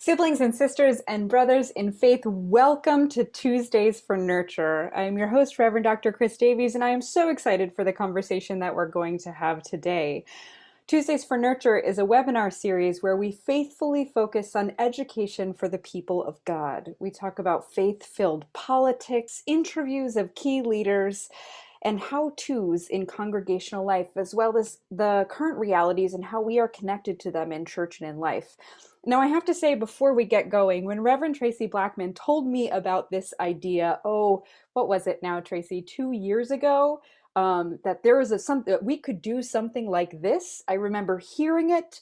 Siblings and sisters and brothers in faith, welcome to Tuesdays for Nurture. I am your host, Reverend Dr. Chris Davies, and I am so excited for the conversation that we're going to have today. Tuesdays for Nurture is a webinar series where we faithfully focus on education for the people of God. We talk about faith-filled politics, interviews of key leaders, and how-tos in congregational life, as well as the current realities and how we are connected to them in church and in life. Now, I have to say before we get going, when Reverend Traci Blackmon told me about this idea, what was it now, Traci, 2 years ago, that there was something that we could do something like this. I remember hearing it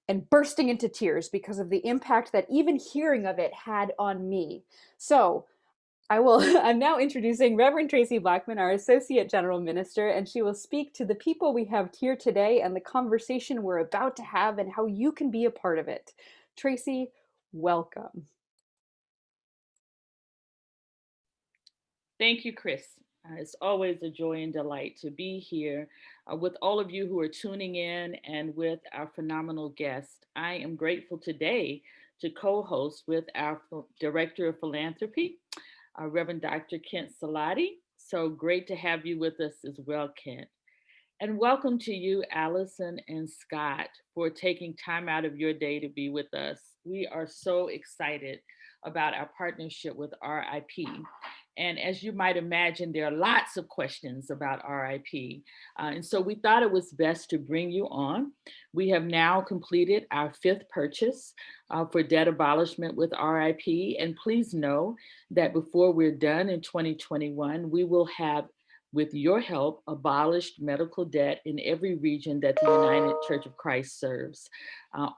and bursting into tears because of the impact that even hearing of it had on me. So I'm now introducing Reverend Traci Blackmon, our Associate General Minister, and she will speak to the people we have here today and the conversation we're about to have and how you can be a part of it. Traci, welcome. Thank you, Chris. It's always a joy and delight to be here with all of you who are tuning in and with our phenomenal guest. I am grateful today to co-host with our Director of Philanthropy, Reverend Dr. Kent Siladi. So great to have you with us as well, Kent. And welcome to you, Allison and Scott, for taking time out of your day to be with us. We are so excited about our partnership with RIP. And as you might imagine, there are lots of questions about RIP. And so we thought it was best to bring you on. We have now completed our 5th purchase for debt abolishment with RIP. And please know that before we're done in 2021, we will have, with your help, abolished medical debt in every region that the United Church of Christ serves.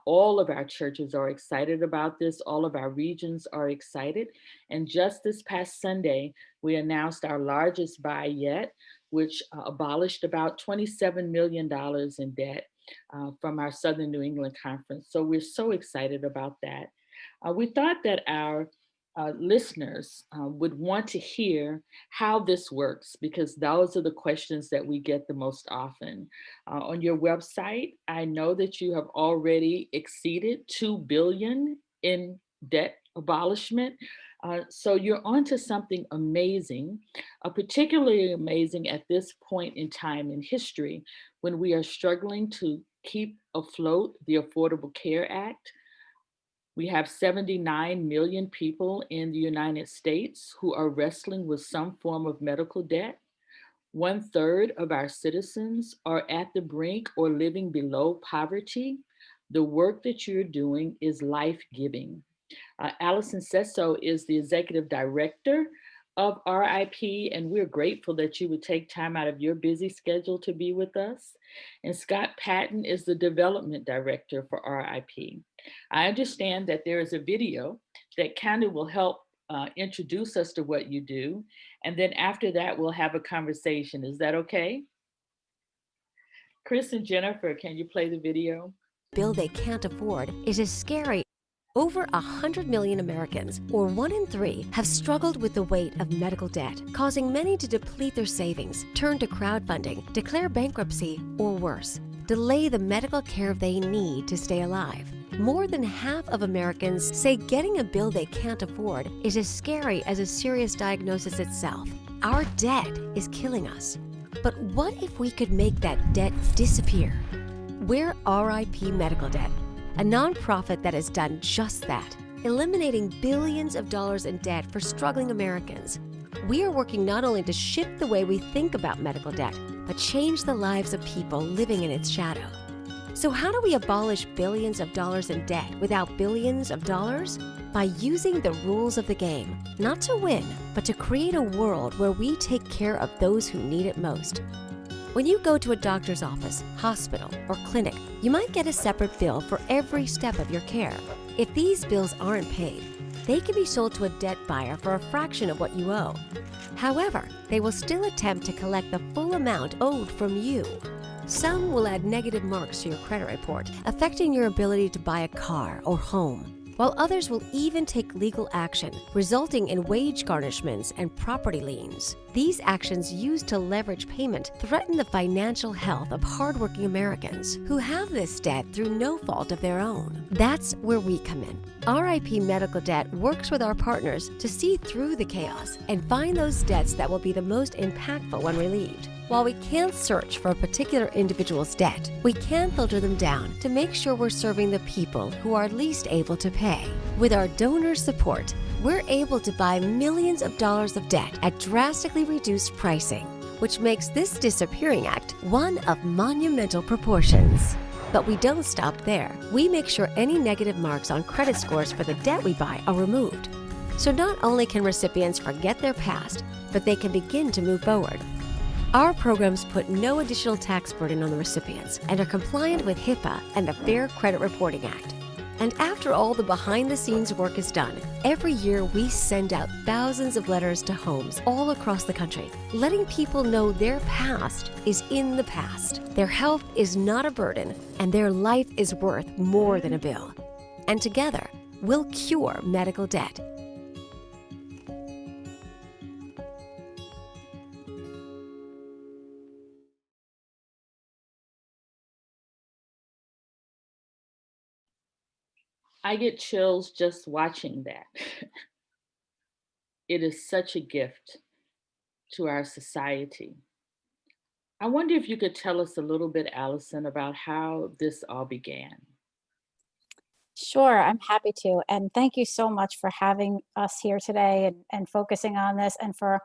All of our churches are excited about this. All of our regions are excited. And just this past Sunday, we announced our largest buy yet, which abolished about $27 million in debt from our Southern New England Conference. So we're so excited about that. We thought that our listeners would want to hear how this works, because those are the questions that we get the most often. On your website, I know that you have already exceeded $2 billion in debt abolishment. So you're onto something amazing, particularly amazing at this point in time in history when we are struggling to keep afloat the Affordable Care Act. We have 79 million people in the United States who are wrestling with some form of medical debt. 1/3 of our citizens are at the brink or living below poverty. The work that you're doing is life-giving. Allison Sesso is the executive director of RIP, and we're grateful that you would take time out of your busy schedule to be with us. And Scott Patton is the development director for RIP. I understand that there is a video that kind of will help introduce us to what you do. And then after that, we'll have a conversation. Is that okay? Chris and Jennifer, can you play the video? Bill they can't afford is as scary. Over 100 million Americans, or 1 in 3, have struggled with the weight of medical debt, causing many to deplete their savings, turn to crowdfunding, declare bankruptcy, or worse, delay the medical care they need to stay alive. More than half of Americans say getting a bill they can't afford is as scary as a serious diagnosis itself. Our debt is killing us. But what if we could make that debt disappear? We're RIP Medical Debt, a nonprofit that has done just that, eliminating billions of dollars in debt for struggling Americans. We are working not only to shift the way we think about medical debt, but change the lives of people living in its shadow. So how do we abolish billions of dollars in debt without billions of dollars? By using the rules of the game, not to win, but to create a world where we take care of those who need it most. When you go to a doctor's office, hospital, or clinic, you might get a separate bill for every step of your care. If these bills aren't paid, they can be sold to a debt buyer for a fraction of what you owe. However, they will still attempt to collect the full amount owed from you. Some will add negative marks to your credit report, affecting your ability to buy a car or home. while others will even take legal action, resulting in wage garnishments and property liens. These actions used to leverage payment threaten the financial health of hardworking Americans who have this debt through no fault of their own. That's where we come in. RIP Medical Debt works with our partners to see through the chaos and find those debts that will be the most impactful when relieved. While we can't search for a particular individual's debt, we can filter them down to make sure we're serving the people who are least able to pay. With our donor support, we're able to buy millions of dollars of debt at drastically reduced pricing, which makes this disappearing act one of monumental proportions. But we don't stop there. We make sure any negative marks on credit scores for the debt we buy are removed. So not only can recipients forget their past, but they can begin to move forward. Our programs put no additional tax burden on the recipients and are compliant with HIPAA and the Fair Credit Reporting Act. And after all the behind-the-scenes work is done, every year we send out thousands of letters to homes all across the country, letting people know their past is in the past. Their health is not a burden, and their life is worth more than a bill. And together, we'll cure medical debt. I get chills just watching that. It is such a gift to our society. I wonder if you could tell us a little bit, Allison, about how this all began. Sure, I'm happy to. And thank you so much for having us here today and focusing on this and for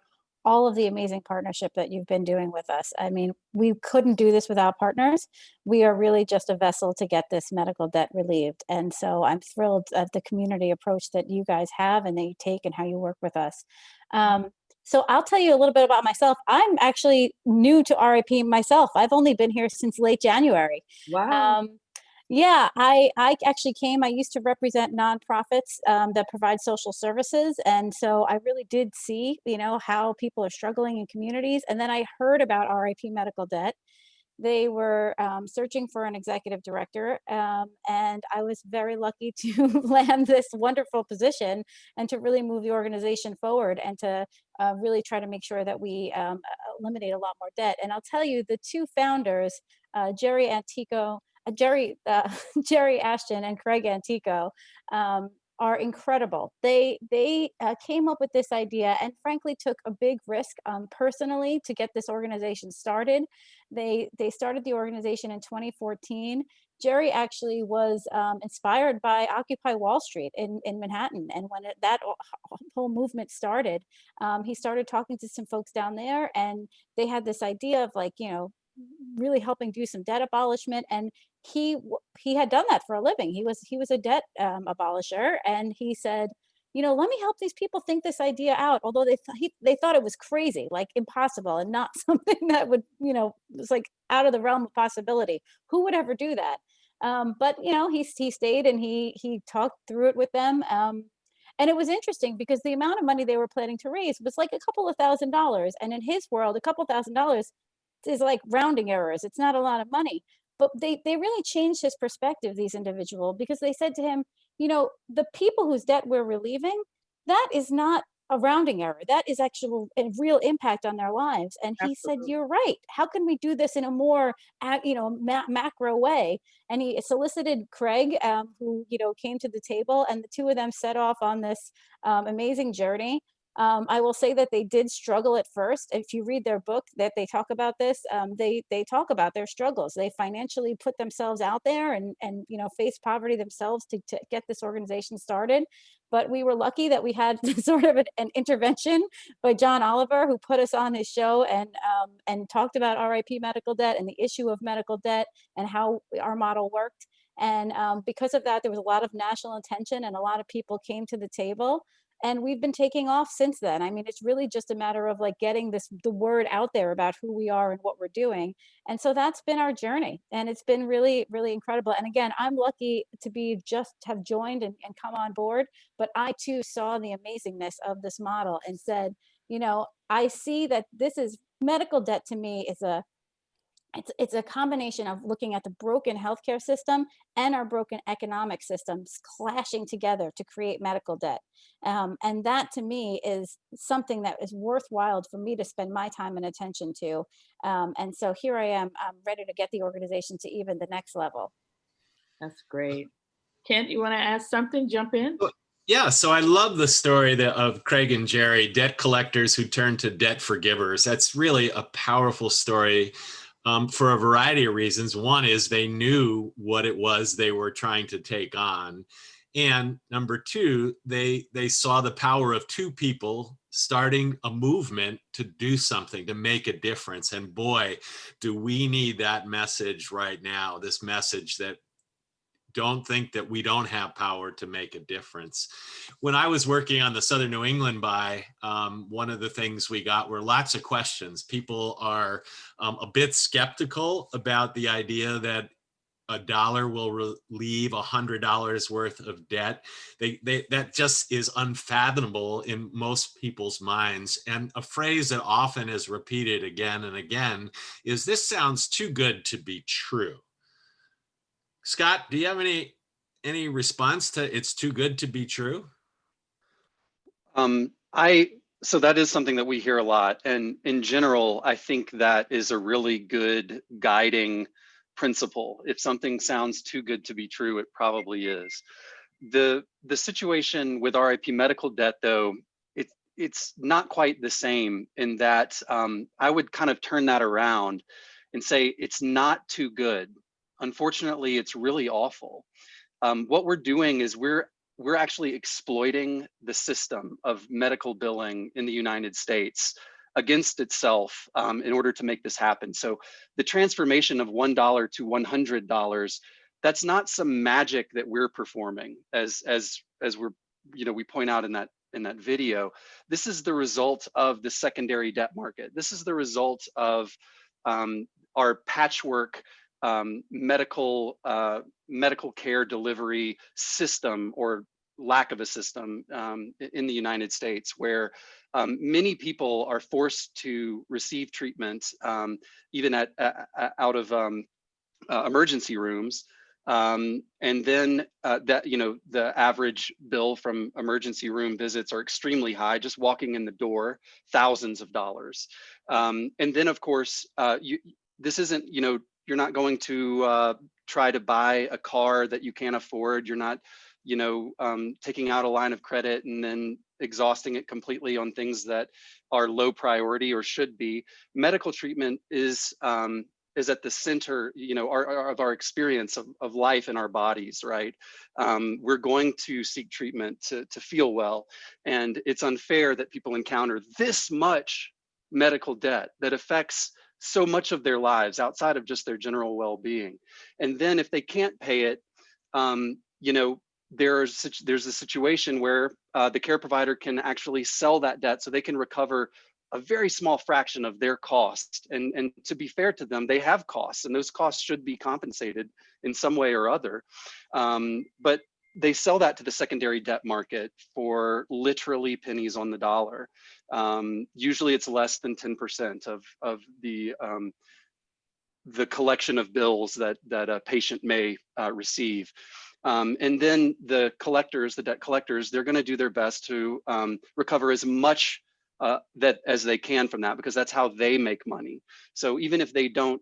all of the amazing partnership that you've been doing with us. I mean, we couldn't do this without partners. We are really just a vessel to get this medical debt relieved. And so I'm thrilled at the community approach that you guys have and that you take and how you work with us. So I'll tell you a little bit about myself. I'm actually new to RIP myself. I've only been here since late January. Wow. Um, yeah, I actually came. I used to represent nonprofits that provide social services, and so I really did see, how people are struggling in communities. And then I heard about RIP Medical Debt. They were searching for an executive director, and I was very lucky to land this wonderful position and to really move the organization forward and to really try to make sure that we eliminate a lot more debt. And I'll tell you, the two founders, Jerry Antico, Jerry Ashton and Craig Antico, are incredible. They came up with this idea and frankly took a big risk personally to get this organization started. They started the organization in 2014. Jerry actually was inspired by Occupy Wall Street in Manhattan. And when that whole movement started, he started talking to some folks down there, and they had this idea of really helping do some debt abolishment. And he had done that for a living. He was a debt abolisher, and he said, let me help these people think this idea out. Although they thought it was crazy, like impossible, and not something that would was like out of the realm of possibility. Who would ever do that? But he stayed and he talked through it with them. And it was interesting because the amount of money they were planning to raise was like a couple of $1,000s, and in his world, a couple $1,000s is like rounding errors. It's not a lot of money. But they really changed his perspective, these individuals, because they said to him, the people whose debt we're relieving, that is not a rounding error. That is actual a real impact on their lives. And he said, Absolutely. you're right. How can we do this in a more, macro way? And he solicited Craig, who, came to the table, and the two of them set off on this amazing journey. I will say that they did struggle at first. If you read their book, that they talk about this, they talk about their struggles. They financially put themselves out there and face poverty themselves to get this organization started. But we were lucky that we had sort of an intervention by John Oliver, who put us on his show and talked about RIP medical debt and the issue of medical debt and how our model worked. And because of that, there was a lot of national attention and a lot of people came to the table, and we've been taking off since then. I mean, it's really just a matter of getting the word out there about who we are and what we're doing. And so that's been our journey, and it's been really, really incredible. And again, I'm lucky to have joined and come on board, but I too saw the amazingness of this model and said, I see that this is medical debt. To me is it's a combination of looking at the broken healthcare system and our broken economic systems clashing together to create medical debt. And that to me is something that is worthwhile for me to spend my time and attention to. And so here I am, I'm ready to get the organization to even the next level. That's great. Kent, you want to ask something? Jump in. Yeah, so I love the story of Craig and Jerry, debt collectors who turn to debt forgivers. That's really a powerful story for a variety of reasons. One is they knew what it was they were trying to take on. And number two, they saw the power of two people starting a movement to do something, to make a difference. And boy, do we need that message right now, this message that don't think that we don't have power to make a difference. When I was working on the Southern New England buy, one of the things we got were lots of questions. People are a bit skeptical about the idea that a dollar will relieve $100 worth of debt. That just is unfathomable in most people's minds. And a phrase that often is repeated again and again is, "This sounds too good to be true." Scott, do you have any response to "it's too good to be true"? So that is something that we hear a lot. And in general, I think that is a really good guiding principle. If something sounds too good to be true, it probably is. The situation with RIP medical debt, though, it's not quite the same in that I would kind of turn that around and say it's not too good. Unfortunately, it's really awful. What we're doing is we're actually exploiting the system of medical billing in the United States against itself in order to make this happen. So the transformation of $1 to $100, that's not some magic that we're performing, as we're, we point out in that video. This is the result of the secondary debt market. This is the result of our patchwork medical care delivery system, or lack of a system in the United States, where many people are forced to receive treatment even out of emergency rooms. And then the average bill from emergency room visits are extremely high, just walking in the door, thousands of dollars. And then of course, this isn't, you're not going to try to buy a car that you can't afford. You're not, taking out a line of credit and then exhausting it completely on things that are low priority or should be. Medical treatment is at the center, of our experience of life in our bodies, right? We're going to seek treatment to feel well. And it's unfair that people encounter this much medical debt that affects so much of their lives outside of just their general well-being. And then if they can't pay it, there's a situation where the care provider can actually sell that debt so they can recover a very small fraction of their cost. And to be fair to them, they have costs, and those costs should be compensated in some way or other. But they sell that to the secondary debt market for literally pennies on the dollar. Usually it's less than 10% of the collection of bills that a patient may receive. And then the debt collectors, they're going to do their best to recover as much as they can from that, because that's how they make money. So even if they don't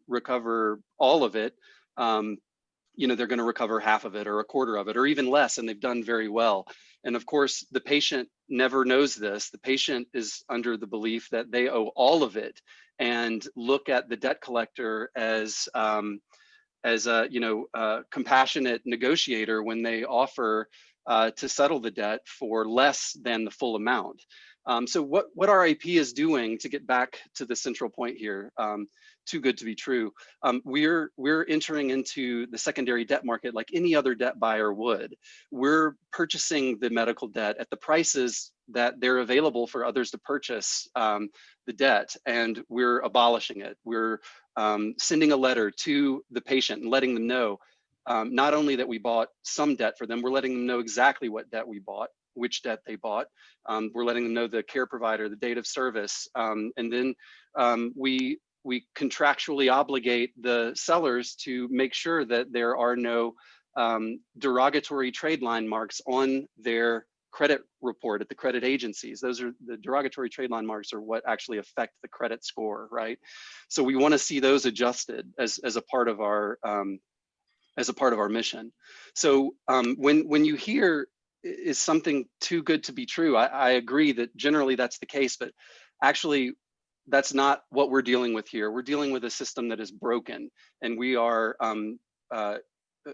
recover all of it, they're going to recover half of it or a quarter of it or even less, and they've done very well. And of course, the patient never knows this. The patient is under the belief that they owe all of it, and look at the debt collector as a compassionate negotiator when they offer to settle the debt for less than the full amount. So what RIP is doing, to get back to the central point here, too good to be true, we're entering into the secondary debt market like any other debt buyer would. We're purchasing the medical debt at the prices that they're available for others to purchase the debt, and we're abolishing it. We're sending a letter to the patient and letting them know not only that we bought some debt for them, we're letting them know exactly what debt we bought, which debt they bought. We're letting them know the care provider, the date of service, and then we we contractually obligate the sellers to make sure that there are no derogatory trade line marks on their credit report at the credit agencies. Those are the derogatory trade line marks are what actually affect the credit score, right? So we want to see those adjusted as a part of our mission. So when you hear is something too good to be true, I agree that generally that's the case, but actually that's not what we're dealing with here. We're dealing with a system that is broken, and we are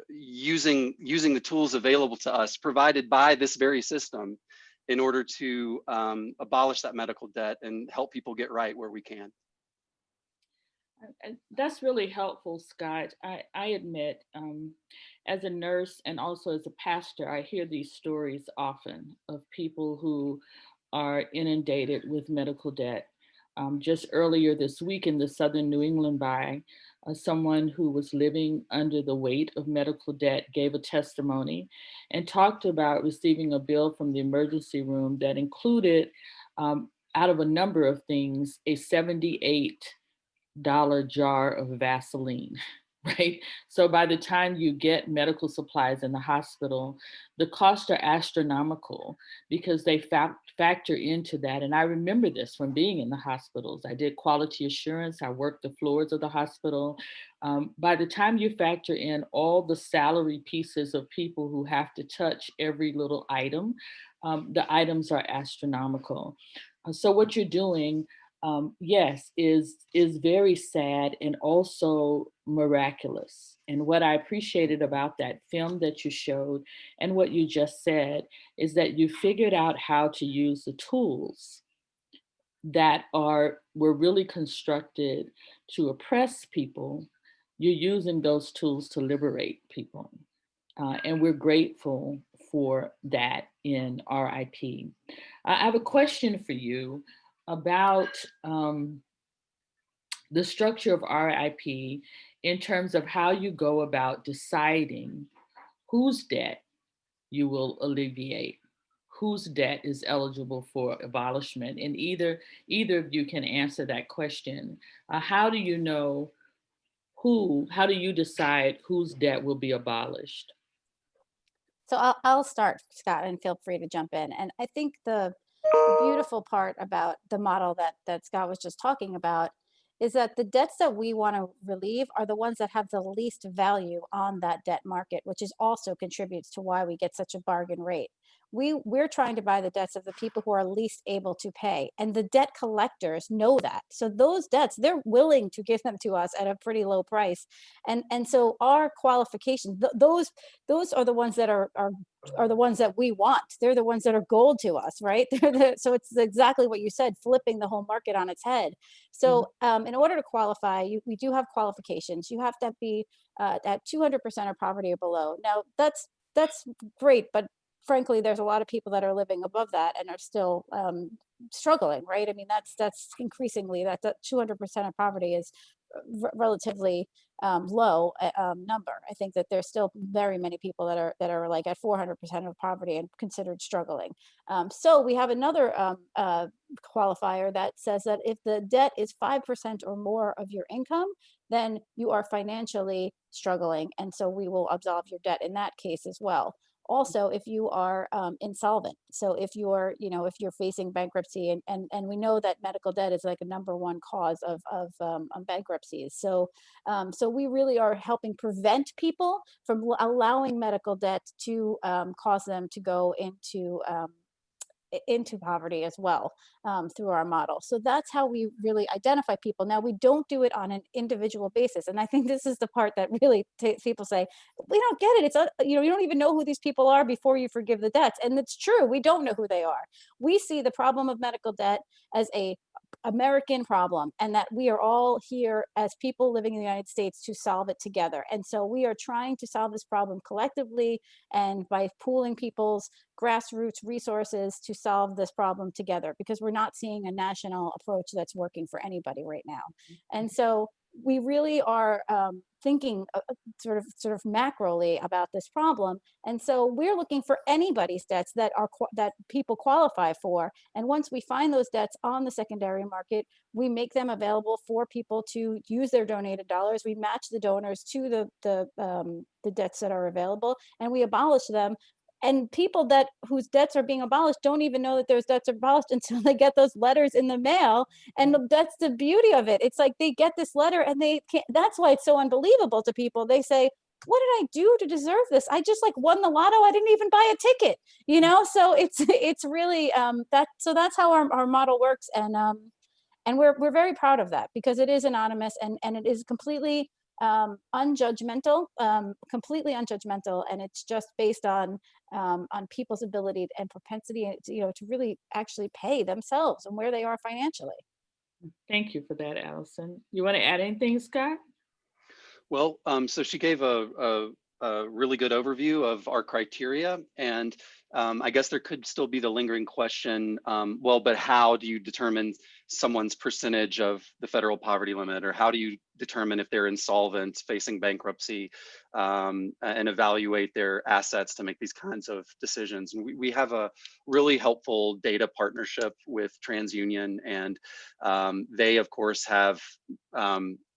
using the tools available to us, provided by this very system, in order to abolish that medical debt and help people get right where we can. And that's really helpful, Scott. I admit, as a nurse and also as a pastor, I hear these stories often of people who are inundated with medical debt. Just earlier this week in the Southern New England by someone who was living under the weight of medical debt gave a testimony and talked about receiving a bill from the emergency room that included, out of a number of things, a $78 jar of Vaseline, right? So by the time you get medical supplies in the hospital, the costs are astronomical because they factor into that. And I remember this from being in the hospitals. I did quality assurance. I worked the floors of the hospital. By the time you factor in all the salary pieces of people who have to touch every little item, the items are astronomical. So what you're doing, yes, is very sad and also miraculous. And what I appreciated about that film that you showed and what you just said is that you figured out how to use the tools that were really constructed to oppress people. You're using those tools to liberate people. And we're grateful for that in RIP. I have a question for you about the structure of RIP in terms of how you go about deciding whose debt you will alleviate, whose debt is eligible for abolishment. And either of you can answer that question. How do you know how do you decide whose debt will be abolished? So I'll start, Scott, and feel free to jump in. And I think the beautiful part about the model that Scott was just talking about is that the debts that we want to relieve are the ones that have the least value on that debt market, which is also contributes to why we get such a bargain rate. We're trying to buy the debts of the people who are least able to pay, and the debt collectors know that. So those debts, they're willing to give them to us at a pretty low price, and so our qualifications, those are the ones that are the ones that we want. They're the ones that are gold to us, right? So it's exactly what you said, flipping the whole market on its head. So in order to qualify, we do have qualifications. You have to be at 200% of poverty or below. Now that's great, but frankly, there's a lot of people that are living above that and are still struggling, right? I mean, that's increasingly that 200% of poverty is relatively low number. I think that there's still very many people that are like at 400% of poverty and considered struggling. So we have another qualifier that says that if the debt is 5% or more of your income, then you are financially struggling, and so we will absolve your debt in that case as well. Also, if you are insolvent, so if you're facing bankruptcy, and we know that medical debt is like a number one cause of bankruptcies. So we really are helping prevent people from allowing medical debt to cause them to go into poverty as well through our model. So that's how we really identify people. Now, we don't do it on an individual basis. And I think this is the part that really people say, we don't get it. It's, you don't even know who these people are before you forgive the debts. And it's true. We don't know who they are. We see the problem of medical debt as a American problem, and that we are all here as people living in the United States to solve it together. And so we are trying to solve this problem collectively and by pooling people's grassroots resources to solve this problem together, because we're not seeing a national approach that's working for anybody right now. And so we really are thinking sort of macroly about this problem. And so we're looking for anybody's debts that that people qualify for. And once we find those debts on the secondary market, we make them available for people to use their donated dollars. We match the donors to the debts that are available, and we abolish them. And people whose debts are being abolished don't even know that those debts are abolished until they get those letters in the mail. And that's the beauty of it. It's like they get this letter and they can't. That's why it's so unbelievable to people. They say, what did I do to deserve this? I just like won the lotto. I didn't even buy a ticket, you know? So it's really that's how our model works. And we're very proud of that, because it is anonymous, and it is completely unjudgmental, and it's just based on people's ability and propensity, to really actually pay themselves and where they are financially. Thank you for that, Allison. You want to add anything, Scott? Well, so she gave a really good overview of our criteria, and I guess there could still be the lingering question, well, but how do you determine someone's percentage of the federal poverty limit, or how do you determine if they're insolvent, facing bankruptcy, and evaluate their assets to make these kinds of decisions? And we have a really helpful data partnership with TransUnion, and they, of course, have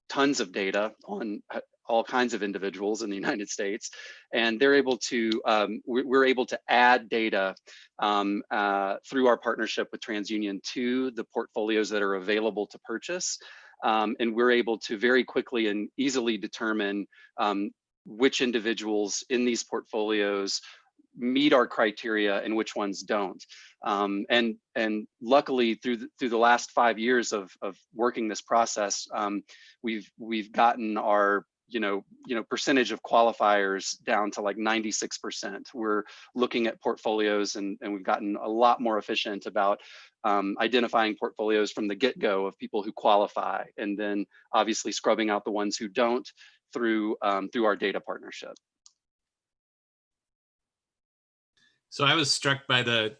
tons of data on all kinds of individuals in the United States, and they're able to, we're able to add data through our partnership with TransUnion to the portfolios that are available to purchase. And we're able to very quickly and easily determine which individuals in these portfolios meet our criteria and which ones don't. And luckily, through the last 5 years of working this process, we've gotten our percentage of qualifiers down to like 96%. We're looking at portfolios, and we've gotten a lot more efficient about identifying portfolios from the get-go of people who qualify, and then obviously scrubbing out the ones who don't through our data partnership. So I was struck by the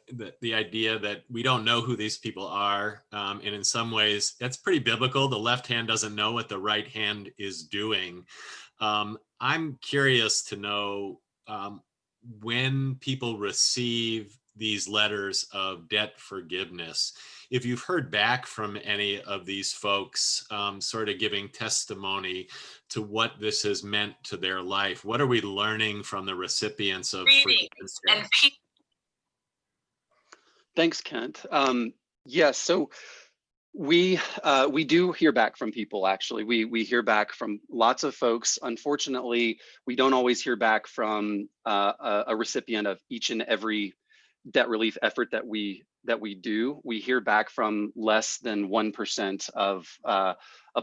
idea that we don't know who these people are, and in some ways that's pretty biblical. The left hand doesn't know what the right hand is doing. I'm curious to know when people receive these letters of debt forgiveness, if you've heard back from any of these folks sort of giving testimony to what this has meant to their life. What are we learning from the recipients of forgiveness? Thanks, Kent. Yes, so we do hear back from people. Actually, we hear back from lots of folks. Unfortunately, we don't always hear back from a recipient of each and every debt relief effort that we do. We hear back from less than 1% of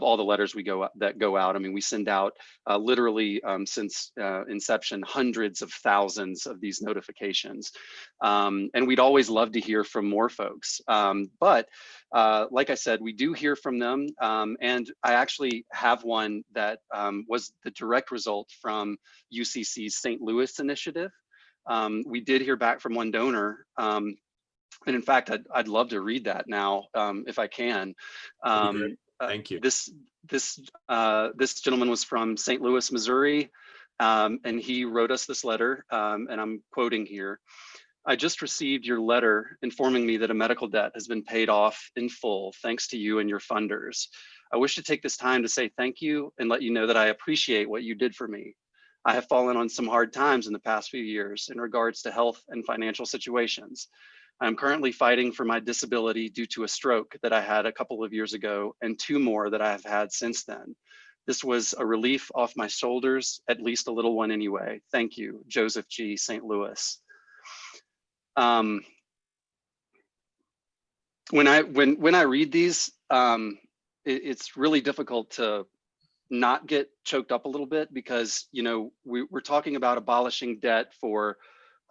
all the letters that go out. I mean, we send out literally since inception hundreds of thousands of these notifications, and we'd always love to hear from more folks. But like I said, we do hear from them, and I actually have one that was the direct result from UCC's St. Louis initiative. We did hear back from one donor, and in fact, I'd love to read that now, if I can. Thank you. This gentleman was from St. Louis, Missouri, and he wrote us this letter, and I'm quoting here. I just received your letter informing me that a medical debt has been paid off in full, thanks to you and your funders. I wish to take this time to say thank you and let you know that I appreciate what you did for me. I have fallen on some hard times in the past few years in regards to health and financial situations. I'm currently fighting for my disability due to a stroke that I had a couple of years ago and 2 more that I have had since then. This was a relief off my shoulders, at least a little one anyway. Thank you, Joseph G., St. Louis. When I read these, it's really difficult to not get choked up a little bit, because we're talking about abolishing debt for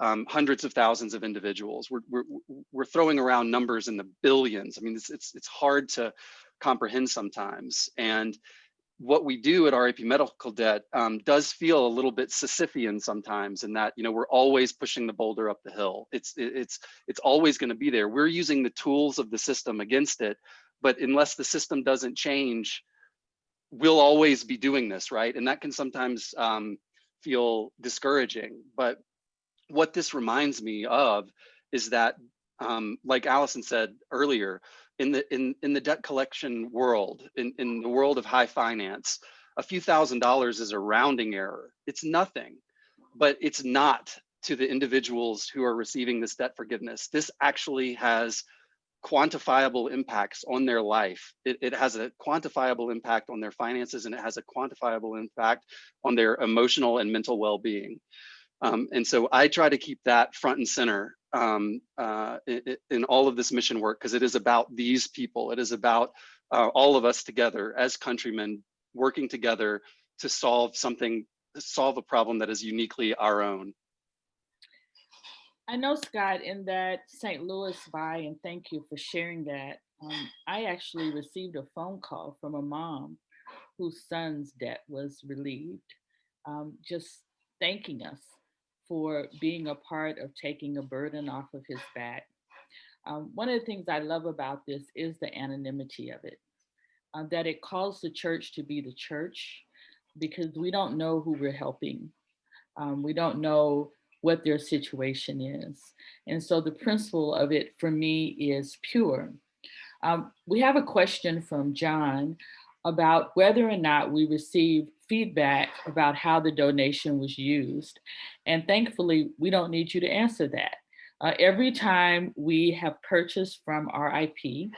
hundreds of thousands of individuals. We're throwing around numbers in the billions. I mean, it's hard to comprehend sometimes. And what we do at RAP Medical Debt does feel a little bit Sisyphean sometimes, in that we're always pushing the boulder up the hill. It's always going to be there. We're using the tools of the system against it, but unless the system doesn't change, we'll always be doing this, right? And that can sometimes feel discouraging. But what this reminds me of is that, like Allison said earlier, in the debt collection world, in the world of high finance, a few $1,000s is a rounding error. It's nothing, but it's not to the individuals who are receiving this debt forgiveness. This actually has quantifiable impacts on their life. It has a quantifiable impact on their finances, and it has a quantifiable impact on their emotional and mental well-being. And so I try to keep that front and center in all of this mission work, because it is about these people. It is about all of us together as countrymen working together to solve a problem that is uniquely our own. I know, Scott, in that St. Louis buy, and thank you for sharing that. I actually received a phone call from a mom whose son's debt was relieved, just thanking us for being a part of taking a burden off of his back. One of the things I love about this is the anonymity of it, that it calls the church to be the church, because we don't know who we're helping. We don't know what their situation is. And so the principle of it for me is pure. We have a question from John about whether or not we received feedback about how the donation was used. And thankfully, we don't need you to answer that. Every time we have purchased from RIP,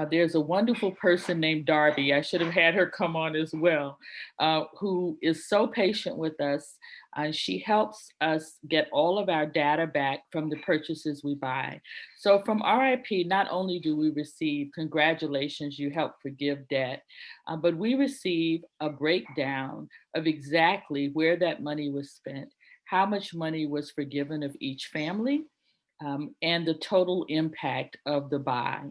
there's a wonderful person named Darby, I should have had her come on as well, who is so patient with us. She helps us get all of our data back from the purchases we buy. So from RIP, not only do we receive congratulations, you helped forgive debt, but we receive a breakdown of exactly where that money was spent, how much money was forgiven of each family, and the total impact of the buy.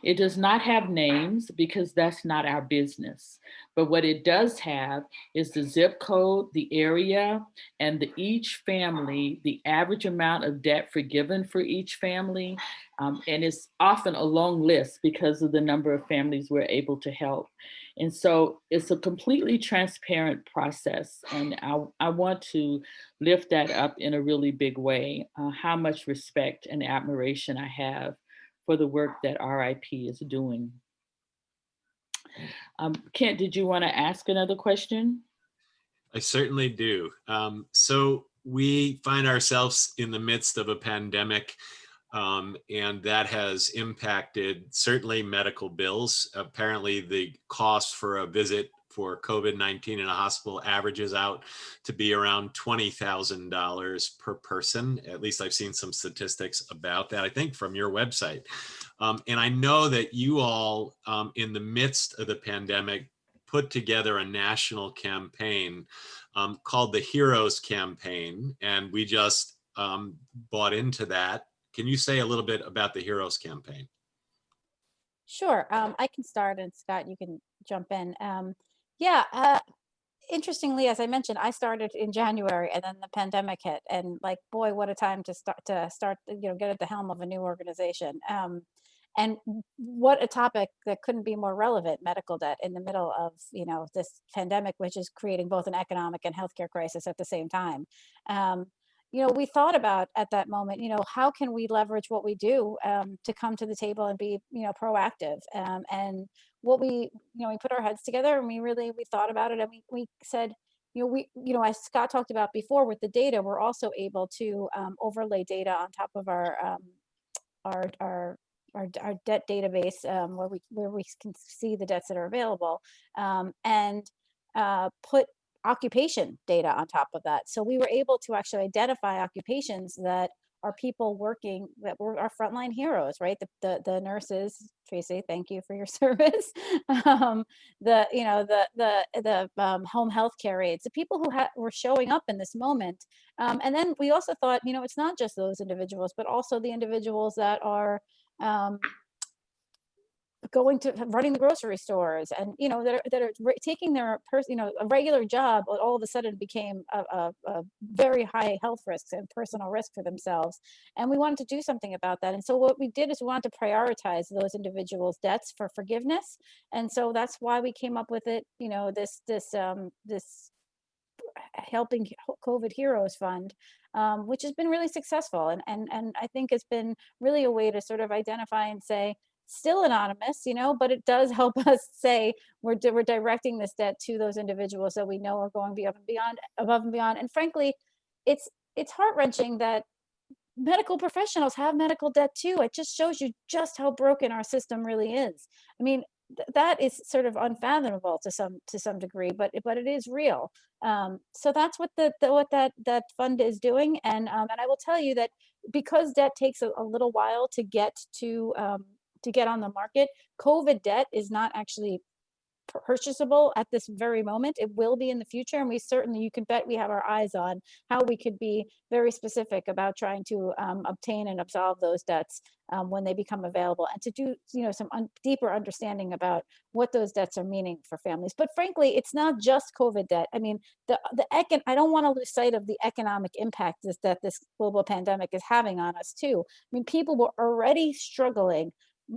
It does not have names because that's not our business. But what it does have is the zip code, the area, and each family, the average amount of debt forgiven for each family. And it's often a long list because of the number of families we're able to help. And so it's a completely transparent process. And I want to lift that up in a really big way, how much respect and admiration I have for the work that RIP is doing. Kent, did you want to ask another question? I certainly do. So we find ourselves in the midst of a pandemic, and that has impacted certainly medical bills. Apparently, the cost for a visit for COVID-19 in a hospital averages out to be around $20,000 per person. At least I've seen some statistics about that, I think from your website. And I know that you all, in the midst of the pandemic, put together a national campaign called the Heroes Campaign, and we just bought into that. Can you say a little bit about the Heroes Campaign? Sure. I can start, and Scott, you can jump in. Interestingly, as I mentioned, I started in January, and then the pandemic hit, and like, boy, what a time to start, get at the helm of a new organization. And what a topic that couldn't be more relevant: medical debt in the middle of this pandemic, which is creating both an economic and healthcare crisis at the same time. We thought about at that moment, how can we leverage what we do to come to the table and be proactive. And what we put our heads together, and we thought about it, and we said, as Scott talked about before with the data, we're also able to overlay data on top of our debt database, where we can see the debts that are available, and put occupation data on top of that. So we were able to actually identify occupations that are people working, that were our frontline heroes, right? The nurses, Traci, thank you for your service. The home health care aides, the people who were showing up in this moment. And then we also thought, it's not just those individuals, but also the individuals that are going to running the grocery stores, and that are taking their a regular job, all of a sudden became a very high health risks and personal risk for themselves. And we wanted to do something about that. And so what we did is we wanted to prioritize those individuals' debts for forgiveness. And so that's why we came up with it, this Helping COVID Heroes Fund, which has been really successful. And I think it's been really a way to sort of identify and say, still anonymous, but it does help us say we're directing this debt to those individuals that we know are going above and beyond. And frankly, it's heart-wrenching that medical professionals have medical debt too. It just shows you just how broken our system really is. I mean, that is sort of unfathomable to some degree, but it is real. So that's what what that fund is doing. And I will tell you that because debt takes a little while to get on the market, COVID debt is not actually purchasable at this very moment. It will be in the future, and you can bet we have our eyes on how we could be very specific about trying to obtain and absolve those debts when they become available, and to do some deeper understanding about what those debts are meaning for families. But frankly, it's not just COVID debt. I mean, I don't want to lose sight of the economic impact that this global pandemic is having on us too. I mean, people were already struggling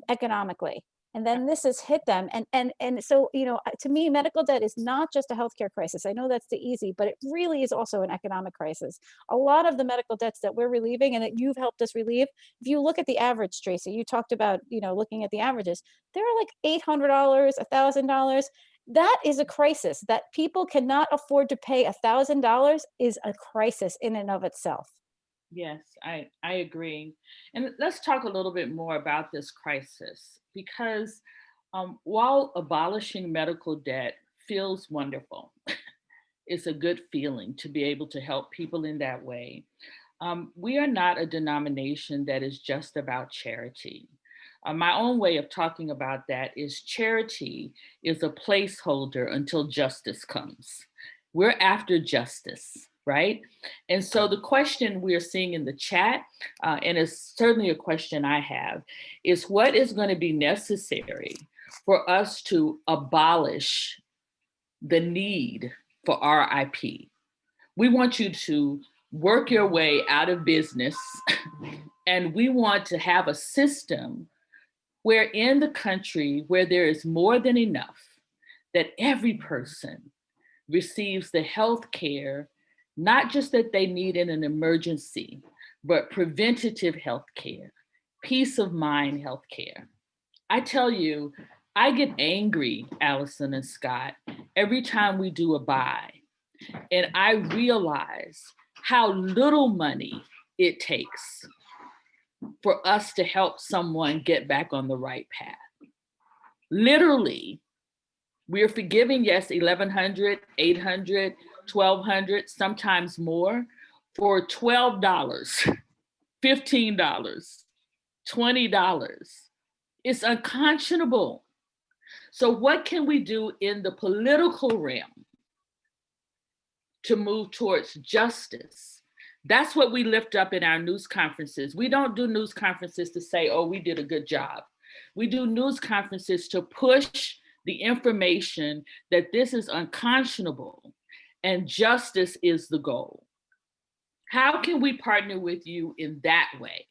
economically, and then this has hit them. And so, to me, medical debt is not just a healthcare crisis. I know that's the easy, but it really is also an economic crisis. A lot of the medical debts that we're relieving and that you've helped us relieve, if you look at the average, Traci, you talked about, looking at the averages, they're like $800, $1,000. That is a crisis. That people cannot afford to pay $1,000 is a crisis in and of itself. Yes, I agree. And let's talk a little bit more about this crisis, because while abolishing medical debt feels wonderful, it's a good feeling to be able to help people in that way. We are not a denomination that is just about charity. My own way of talking about that is charity is a placeholder until justice comes. We're after justice, right? And so the question we are seeing in the chat, and it's certainly a question I have, is what is going to be necessary for us to abolish the need for RIP? We want you to work your way out of business, and we want to have a system where in the country where there is more than enough, that every person receives the health care, not just that they need in an emergency, but preventative health care, peace of mind health care. I tell you, I get angry, Allison and Scott, every time we do a buy, and I realize how little money it takes for us to help someone get back on the right path. Literally, we're forgiving, yes, $1,100, $800, $1,200, sometimes more, for $12, $15, $20. It's unconscionable. So what can we do in the political realm to move towards justice? That's what we lift up in our news conferences. We don't do news conferences to say, oh, we did a good job. We do news conferences to push the information that this is unconscionable and justice is the goal. How can we partner with you in that way?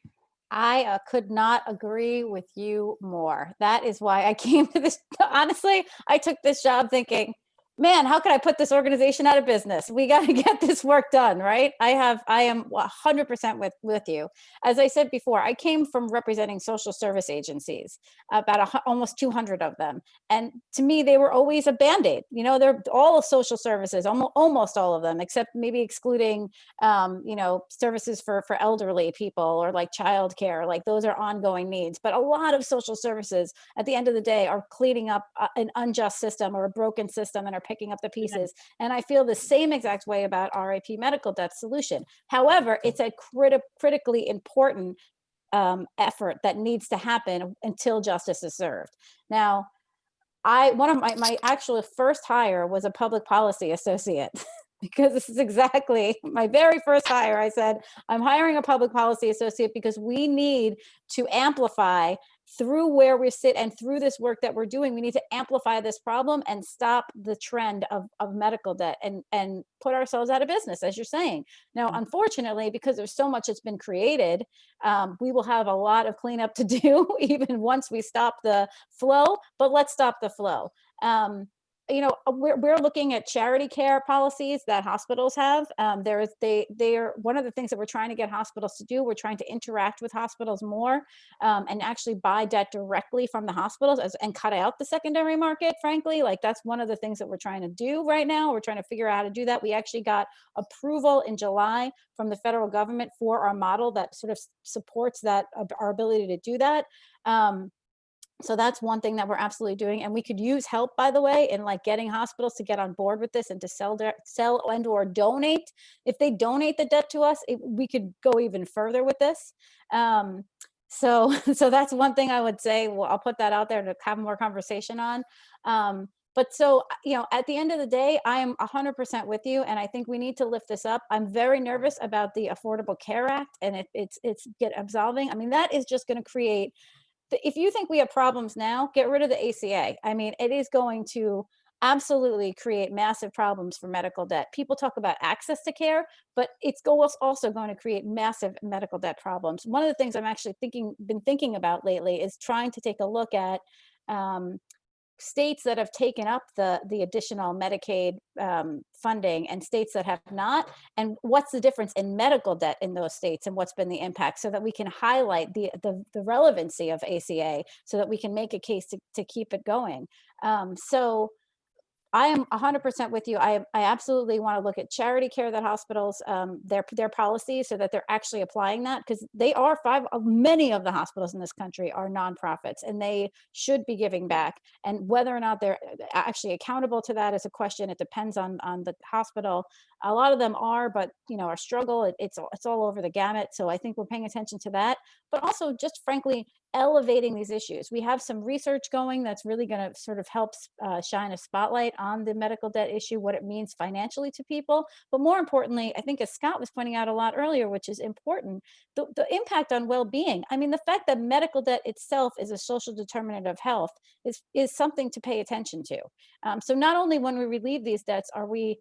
I could not agree with you more. That is why I came to this. Honestly, I took this job thinking, man, how could I put this organization out of business? We got to get this work done, right? I am 100% with you. As I said before, I came from representing social service agencies, about almost 200 of them. And to me, they were always a Band-Aid. They're all of social services, almost all of them, except maybe excluding, services for elderly people or like childcare, like those are ongoing needs. But a lot of social services at the end of the day are cleaning up an unjust system or a broken system and are picking up the pieces. And I feel the same exact way about RIP medical debt solution. However, it's a critically important effort that needs to happen until justice is served. Now, one of my actual first hire was a public policy associate. because this is exactly my very first hire. I said, I'm hiring a public policy associate because we need to amplify through where we sit and through this work that we're doing. We need to amplify this problem and stop the trend of medical debt and put ourselves out of business, as you're saying. Now, unfortunately, because there's so much that's been created, we will have a lot of cleanup to do even once we stop the flow, but let's stop the flow. We're looking at charity care policies that hospitals have. They're one of the things that we're trying to get hospitals to do. We're trying to interact with hospitals more, and actually buy debt directly from the hospitals and cut out the secondary market. Frankly, like that's one of the things that we're trying to do right now. We're trying to figure out how to do that. We actually got approval in July from the federal government for our model that sort of supports that, our ability to do that. So that's one thing that we're absolutely doing. And we could use help, by the way, in like getting hospitals to get on board with this and to sell and or donate. If they donate the debt to us, we could go even further with this. So that's one thing I would say. Well, I'll put that out there to have more conversation on. But so, at the end of the day, I am 100% with you. And I think we need to lift this up. I'm very nervous about the Affordable Care Act and it's get absolving. I mean, that is just going to create, if you think we have problems now, get rid of the ACA. I mean, it is going to absolutely create massive problems for medical debt. People talk about access to care, but it's also going to create massive medical debt problems. One of the things I'm actually been thinking about lately is trying to take a look at states that have taken up the additional Medicaid funding and states that have not, and what's the difference in medical debt in those states and what's been the impact, so that we can highlight the relevancy of ACA, so that we can make a case to keep it going. So I am 100% with you. I absolutely want to look at charity care that hospitals, their policies, so that they're actually applying that, because many of the hospitals in this country are nonprofits and they should be giving back. And whether or not they're actually accountable to that is a question. It depends on the hospital. A lot of them are, but our struggle, it's all over the gamut. So I think we're paying attention to that, but also just frankly, elevating these issues. We have some research going that's really going to sort of help shine a spotlight on the medical debt issue, what it means financially to people. But more importantly, I think, as Scott was pointing out a lot earlier, which is important, the impact on well-being. I mean, the fact that medical debt itself is a social determinant of health is something to pay attention to. So not only when we relieve these debts are we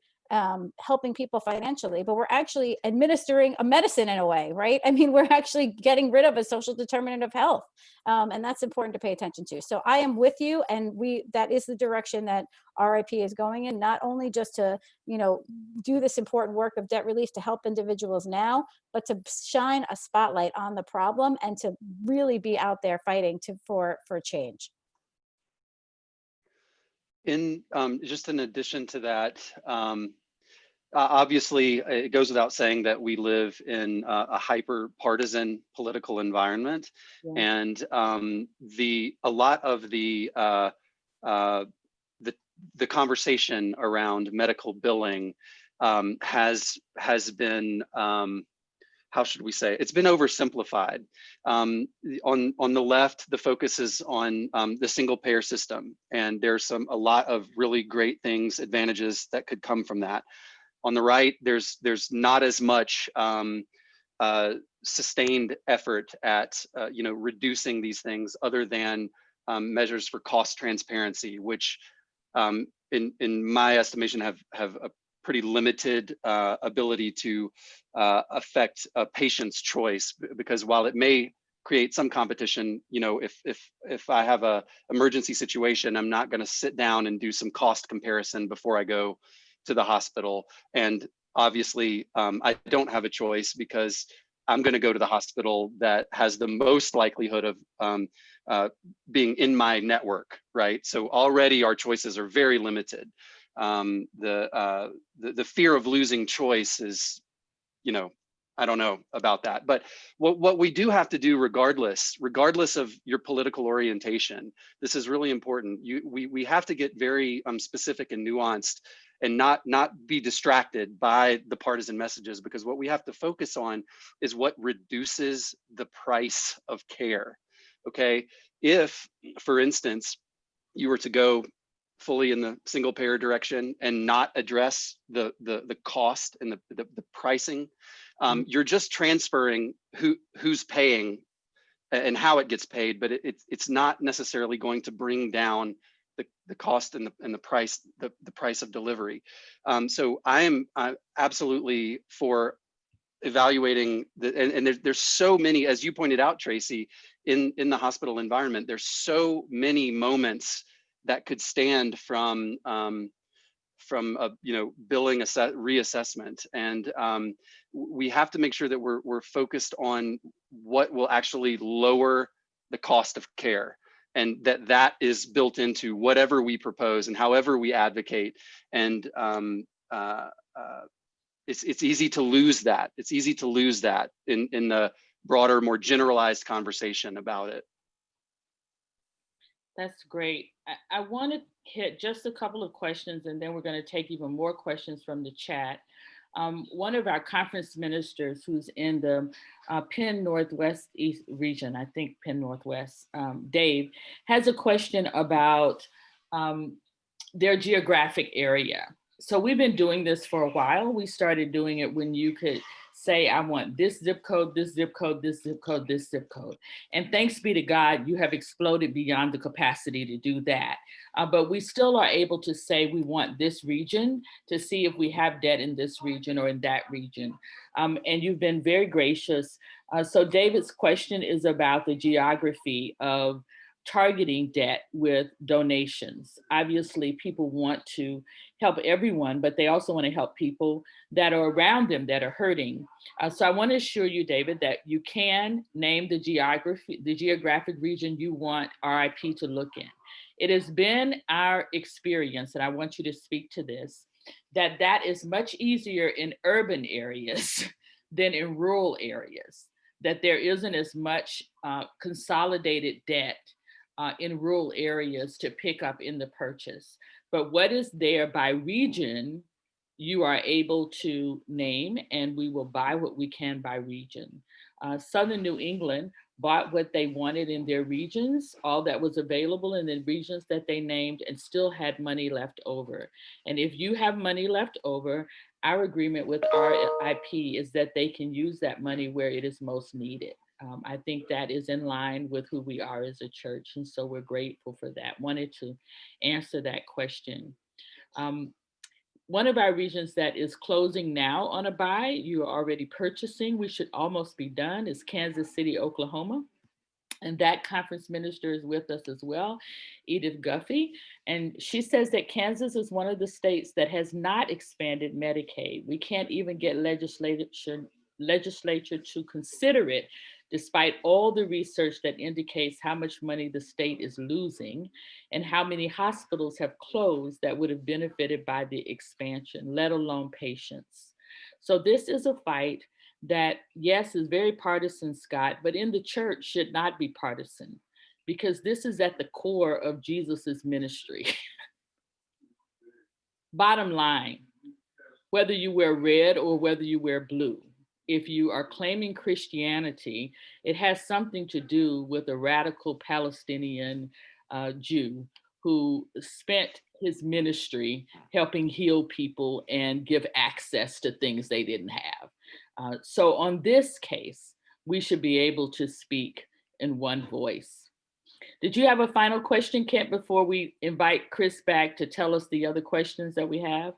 helping people financially, but we're actually administering a medicine in a way, right? I mean, we're actually getting rid of a social determinant of health. And that's important to pay attention to. So I am with you. And that is the direction that RIP is going in, not only just to, do this important work of debt relief to help individuals now, but to shine a spotlight on the problem and to really be out there fighting for change. Just in addition to that, obviously, it goes without saying that we live in a hyper-partisan political environment, yeah. And a lot of the conversation around medical billing has been, how should we say? It's been oversimplified. On the left, the focus is on the single payer system, and there's a lot of really great things, advantages that could come from that. On the right, there's not as much sustained effort at reducing these things, other than measures for cost transparency, which in my estimation have a pretty limited ability to affect a patient's choice, because while it may create some competition, if I have a emergency situation, I'm not going to sit down and do some cost comparison before I go to the hospital. And obviously, I don't have a choice, because I'm going to go to the hospital that has the most likelihood of being in my network, right? So already our choices are very limited. The fear of losing choice is, I don't know about that. But what we do have to do, regardless of your political orientation, this is really important. We have to get very specific and nuanced, and not be distracted by the partisan messages, because what we have to focus on is what reduces the price of care. Okay, if, for instance, you were to go fully in the single payer direction and not address the cost and the pricing, you're just transferring who's paying and how it gets paid, but it's not necessarily going to bring down the cost and the price, the price of delivery. So I am absolutely for evaluating and there's so many, as you pointed out, Traci, in the hospital environment, there's so many moments that could stand from a billing reassessment, and we have to make sure that we're focused on what will actually lower the cost of care, and that is built into whatever we propose and however we advocate. And it's easy to lose that. It's easy to lose that in the broader, more generalized conversation about it. That's great. I want to hit just a couple of questions, and then we're going to take even more questions from the chat. One of our conference ministers who's in the Penn Northwest East region, I think Penn Northwest, Dave, has a question about their geographic area. So we've been doing this for a while. We started doing it when you could say, I want this zip code, this zip code, this zip code, this zip code. And thanks be to God, you have exploded beyond the capacity to do that. But we still are able to say we want this region to see if we have debt in this region or in that region. And you've been very gracious. So David's question is about the geography of targeting debt with donations. Obviously, people want to help everyone, but they also want to help people that are around them that are hurting. So I want to assure you, David, that you can name the geographic region you want RIP to look in. It has been our experience, and I want you to speak to this, that is much easier in urban areas than in rural areas, that there isn't as much consolidated debt in rural areas to pick up in the purchase. But what is there by region, you are able to name, and we will buy what we can by region. Southern New England bought what they wanted in their regions, all that was available in the regions that they named, and still had money left over. And if you have money left over, our agreement with RIP is that they can use that money where it is most needed. I think that is in line with who we are as a church. And so we're grateful for that. Wanted to answer that question. One of our regions that is closing now on a buy, you are already purchasing, we should almost be done, is Kansas City, Oklahoma. And that conference minister is with us as well, Edith Guffey. And she says that Kansas is one of the states that has not expanded Medicaid. We can't even get legislature to consider it, despite all the research that indicates how much money the state is losing and how many hospitals have closed that would have benefited by the expansion, let alone patients. So this is a fight that, yes, is very partisan, Scott, but in the church should not be partisan, because this is at the core of Jesus's ministry. Bottom line, whether you wear red or whether you wear blue, if you are claiming Christianity, it has something to do with a radical Palestinian Jew who spent his ministry helping heal people and give access to things they didn't have. So on this case, we should be able to speak in one voice. Did you have a final question, Kent, before we invite Chris back to tell us the other questions that we have?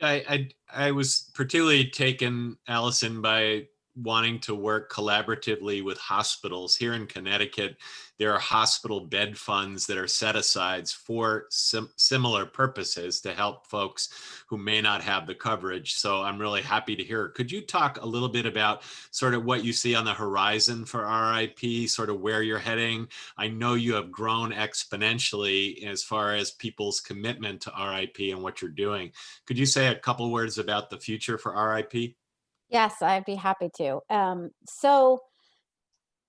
I was particularly taken, Allison, by wanting to work collaboratively with hospitals. Here in Connecticut, there are hospital bed funds that are set aside for similar purposes to help folks who may not have the coverage. So I'm really happy to hear. Could you talk a little bit about sort of what you see on the horizon for RIP, sort of where you're heading? I know you have grown exponentially as far as people's commitment to RIP and what you're doing. Could you say a couple words about the future for RIP? Yes, I'd be happy to. So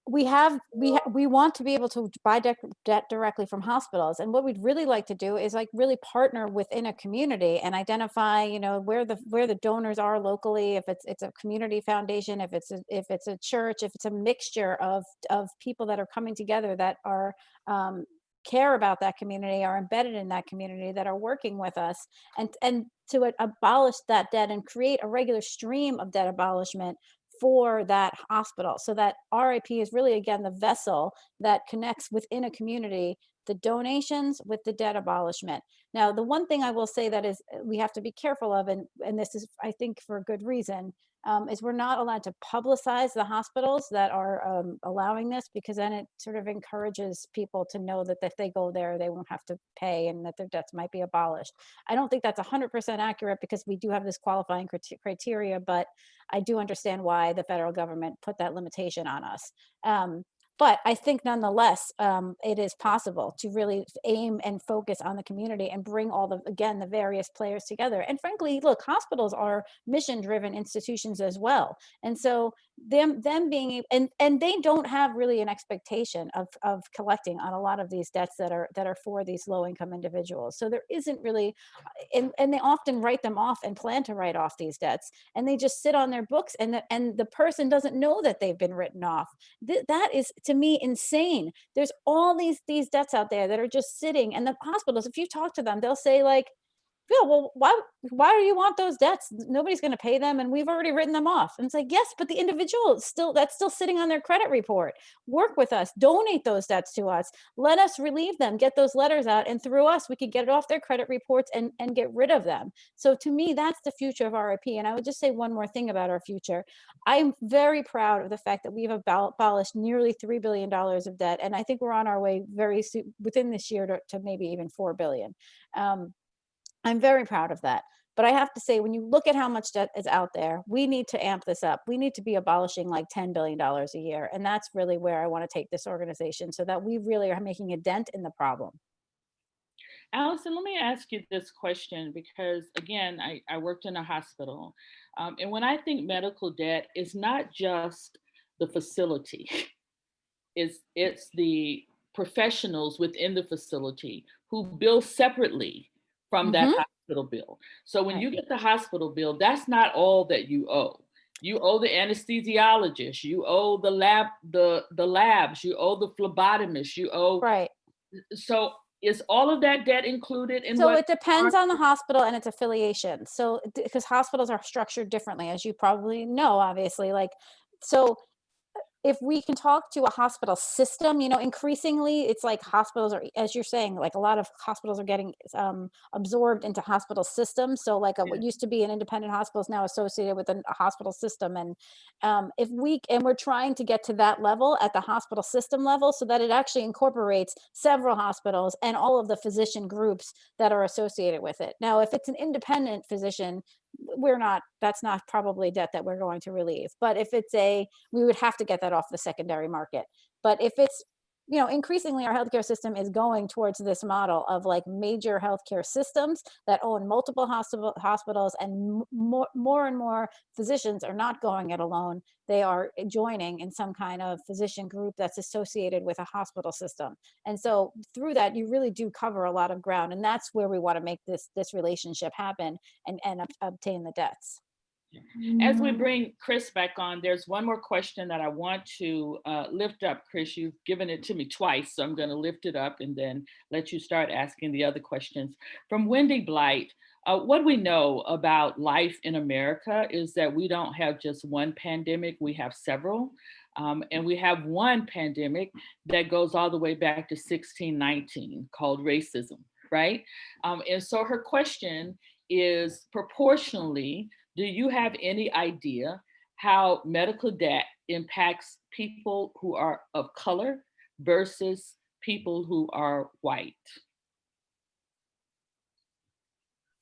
we want to be able to buy debt directly from hospitals, and what we'd really like to do is like really partner within a community and identify, you know, where the donors are locally. If it's a community foundation, if it's a church, if it's a mixture of people that are coming together that are care about that community, are embedded in that community, that are working with us, and to abolish that debt and create a regular stream of debt abolishment for that hospital, so that RIP is really, again, the vessel that connects within a community the donations with the debt abolishment. Now, the one thing I will say that is we have to be careful of, and this is, I think, for a good reason, is we're not allowed to publicize the hospitals that are allowing this, because then it sort of encourages people to know that if they go there, they won't have to pay and that their debts might be abolished. I don't think that's 100% accurate, because we do have this qualifying criteria, but I do understand why the federal government put that limitation on us. But I think nonetheless, it is possible to really aim and focus on the community and bring all the, again, the various players together. And frankly, look, hospitals are mission-driven institutions as well. And so them being, and they don't have really an expectation of collecting on a lot of these debts that are for these low-income individuals. So there isn't really, and they often write them off and plan to write off these debts, and they just sit on their books, and the person doesn't know that they've been written off. That is, to me, insane. There's all these debts out there that are just sitting, and the hospitals, if you talk to them, they'll say like, yeah, well, why do you want those debts? Nobody's going to pay them, and we've already written them off. And it's like, yes, but the individual is still, that's still sitting on their credit report. Work with us, donate those debts to us, let us relieve them, get those letters out, and through us, we can get it off their credit reports and get rid of them. So to me, that's the future of RIP. And I would just say one more thing about our future. I'm very proud of the fact that we've abolished nearly $3 billion of debt, and I think we're on our way very soon, within this year, to maybe even $4 billion. I'm very proud of that. But I have to say, when you look at how much debt is out there, we need to amp this up. We need to be abolishing like $10 billion a year. And that's really where I want to take this organization, so that we really are making a dent in the problem. Allison, let me ask you this question, because again, I worked in a hospital. And when I think medical debt, it's not just the facility, it's the professionals within the facility who bill separately from that hospital bill. So when you get the hospital bill, that's not all that you owe. You owe the anesthesiologist, you owe the labs, you owe the phlebotomist, you owe. Right. So is all of that debt included in So what? it depends on the hospital and its affiliation. So because hospitals are structured differently, as you probably know, obviously, like, so if we can talk to a hospital system, increasingly it's like hospitals are, as you're saying, like a lot of hospitals are getting absorbed into hospital systems. So like what used to be an independent hospital is now associated with a hospital system. And we're trying to get to that level at the hospital system level, so that it actually incorporates several hospitals and all of the physician groups that are associated with it. Now, if it's an independent physician, that's not probably debt that we're going to relieve. But if we would have to get that off the secondary market. But if it's, increasingly our healthcare system is going towards this model of like major healthcare systems that own multiple hospitals, and more and more physicians are not going it alone. They are joining in some kind of physician group that's associated with a hospital system. And so through that, you really do cover a lot of ground. And that's where we want to make this relationship happen and obtain the debts. As we bring Chris back on, there's one more question that I want to lift up. Chris, you've given it to me twice, so I'm going to lift it up and then let you start asking the other questions. From Wendy Blight, what we know about life in America is that we don't have just one pandemic, we have several. And we have one pandemic that goes all the way back to 1619 called racism, right? And so her question is, proportionally, do you have any idea how medical debt impacts people who are of color versus people who are white?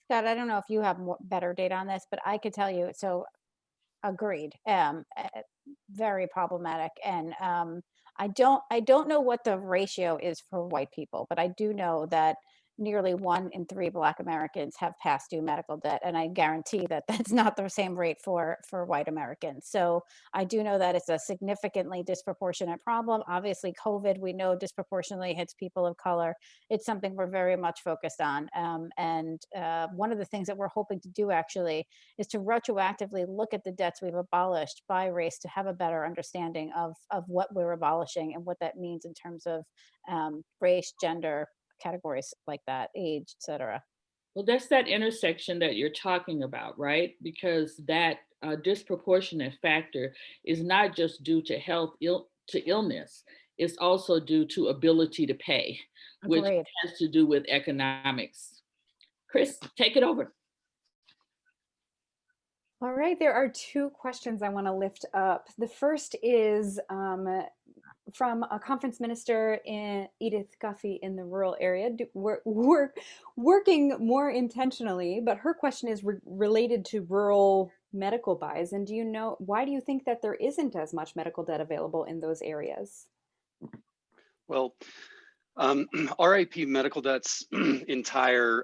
Scott, I don't know if you have better data on this, but I could tell you, so agreed, very problematic. And I don't know what the ratio is for white people, but I do know that nearly 1 in 3 Black Americans have past due medical debt. And I guarantee that that's not the same rate for white Americans. So I do know that it's a significantly disproportionate problem. Obviously, COVID, we know, disproportionately hits people of color. It's something we're very much focused on. One of the things that we're hoping to do actually is to retroactively look at the debts we've abolished by race to have a better understanding of what we're abolishing and what that means in terms of race, gender, categories like that, age, etc. Well, that's that intersection that you're talking about, right? Because that disproportionate factor is not just due to to illness, it's also due to ability to pay, which Agreed. has to do with economics. Chris, take it over. All right, there are two questions I want to lift up. The first is from a conference minister in Edith Guffey in the rural area. We're working more intentionally, but her question is related to rural medical buys. And do you know, why do you think that there isn't as much medical debt available in those areas? Well, RIP Medical Debt's entire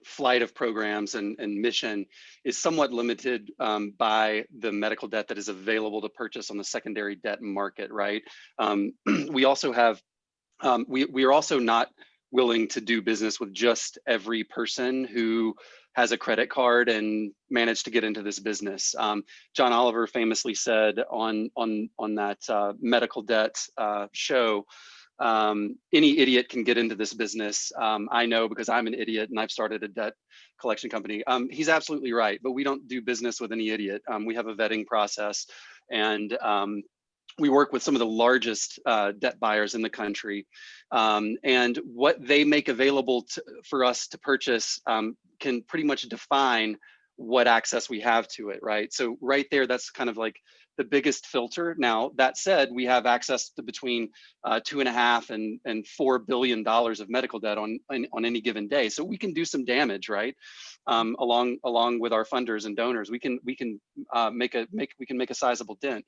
flight of programs and mission is somewhat limited by the medical debt that is available to purchase on the secondary debt market, right? We also have, we are also not willing to do business with just every person who has a credit card and managed to get into this business. John Oliver famously said on that medical debt show, any idiot can get into this business. I know because I'm an idiot and I've started a debt collection company. He's absolutely right, but we don't do business with any idiot. We have a vetting process, and we work with some of the largest debt buyers in the country. And what they make available for us to purchase can pretty much define what access we have to it, right? So right there, that's kind of like the biggest filter. Now, that said, we have access to between $2.5 and $4 billion of medical debt on any given day. So we can do some damage, right? Along with our funders and donors, we can make a sizable dent.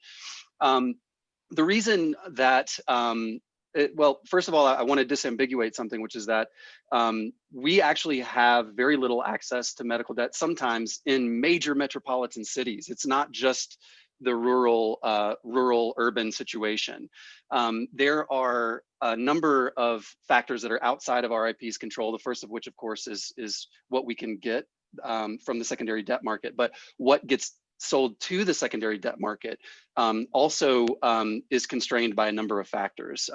The reason that well, first of all, I want to disambiguate something, which is that we actually have very little access to medical debt sometimes in major metropolitan cities. It's not just the rural urban situation. There are a number of factors that are outside of RIP's control. The first of which, of course, is what we can get from the secondary debt market. But what gets sold to the secondary debt market also is constrained by a number of factors.